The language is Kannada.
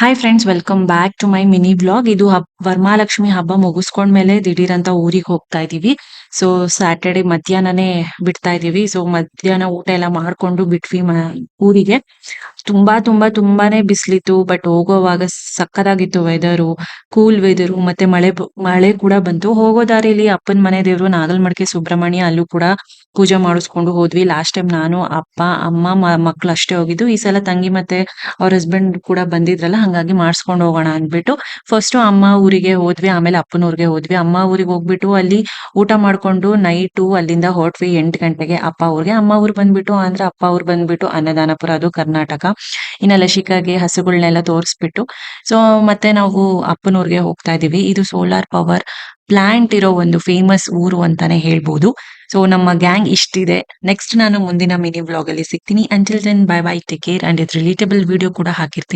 Hi friends, welcome back to my mini blog. ಇದು ವರಮಹಾಲಕ್ಷ್ಮಿ ಹಬ್ಬ ಮುಗಿಸ್ಕೊಂಡ್ಮೇಲೆ ದಿಢೀರಂತ ಊರಿಗೆ ಹೋಗ್ತಾ ಇದೀವಿ. ಸೊ ಸ್ಯಾಟರ್ಡೆ ಮಧ್ಯಾಹ್ನನೇ ಬಿಡ್ತಾ ಇದೀವಿ. ಸೊ ಮಧ್ಯಾಹ್ನ ಊಟ ಎಲ್ಲ ಮಾಡ್ಕೊಂಡು ಬಿಟ್ವಿ ಊರಿಗೆ. ತುಂಬಾನೇ ಬಿಸ್ಲಿತ್ತು. ಬಟ್ ಹೋಗೋವಾಗ ಸಕ್ಕದಾಗಿತ್ತು ವೆದರು, ಕೂಲ್ ವೆದರು. ಮತ್ತೆ ಮಳೆ ಕೂಡ ಬಂತು. ಹೋಗೋ ದಾರಿಲಿ ಅಪ್ಪನ ಮನೆ ದೇವ್ರು ನಾಗಲ್ಮಡಿಕೆ ಸುಬ್ರಹ್ಮಣ್ಯ, ಅಲ್ಲೂ ಕೂಡ ಪೂಜೆ ಮಾಡಿಸ್ಕೊಂಡು ಹೋದ್ವಿ. ಲಾಸ್ಟ್ ಟೈಮ್ ನಾನು, ಅಪ್ಪ, ಅಮ್ಮ, ಮಕ್ಳು ಅಷ್ಟೇ ಹೋಗಿದ್ದು. ಈ ಸಲ ತಂಗಿ ಮತ್ತೆ ಅವ್ರ ಹಸ್ಬೆಂಡ್ ಕೂಡ ಬಂದಿದ್ರಲ್ಲ, ಹಂಗಾಗಿ ಮಾಡಿಸ್ಕೊಂಡು ಹೋಗೋಣ ಅಂದ್ಬಿಟ್ಟು ಫಸ್ಟ್ ಅಮ್ಮ ಊರಿಗೆ ಹೋದ್ವಿ, ಆಮೇಲೆ ಅಪ್ಪನ ಊರಿಗೆ ಹೋದ್ವಿ. ಅಮ್ಮ ಊರಿಗೆ ಹೋಗ್ಬಿಟ್ಟು ಅಲ್ಲಿ ಊಟ ಮಾಡ್ಕೊಂಡು ನೈಟು ಅಲ್ಲಿಂದ ಹೊರಟ್ವಿ 8 ಗಂಟೆಗೆ ಅಪ್ಪ ಊರಿಗೆ. ಅಮ್ಮ ಊರ್ ಬಂದ್ಬಿಟ್ಟು ಆಂಧ್ರ, ಅಪ್ಪ ಊರ್ ಬಂದ್ಬಿಟ್ಟು ಅನ್ನದಾನಪುರ, ಅದು ಕರ್ನಾಟಕ. ಇನ್ನೆಲ್ಲ ಶಿಕಾಗೆ ಹಸುಗಳನ್ನೆಲ್ಲ ತೋರಿಸ್ಬಿಟ್ಟು ಸೊ ಮತ್ತೆ ನಾವು ಅಪ್ಪನೂರ್ಗೆ ಹೋಗ್ತಾ ಇದೀವಿ. ಇದು ಸೋಲಾರ್ ಪವರ್ ಪ್ಲಾಂಟ್ ಇರೋ ಒಂದು ಫೇಮಸ್ ಊರು ಅಂತಾನೆ ಹೇಳ್ಬೋದು. ಸೊ ನಮ್ಮ ಗ್ಯಾಂಗ್ ಇಷ್ಟಿದೆ. ನೆಕ್ಸ್ಟ್ ನಾನು ಮುಂದಿನ ಮಿನಿ ವ್ಲಾಗ್ ಅಲ್ಲಿ ಸಿಗ್ತೀನಿ. Until then, bye bye, take care. And ಇದು ರಿಲೇಟಬಲ್ ವಿಡಿಯೋ ಕೂಡ ಹಾಕಿರ್ತೀನಿ.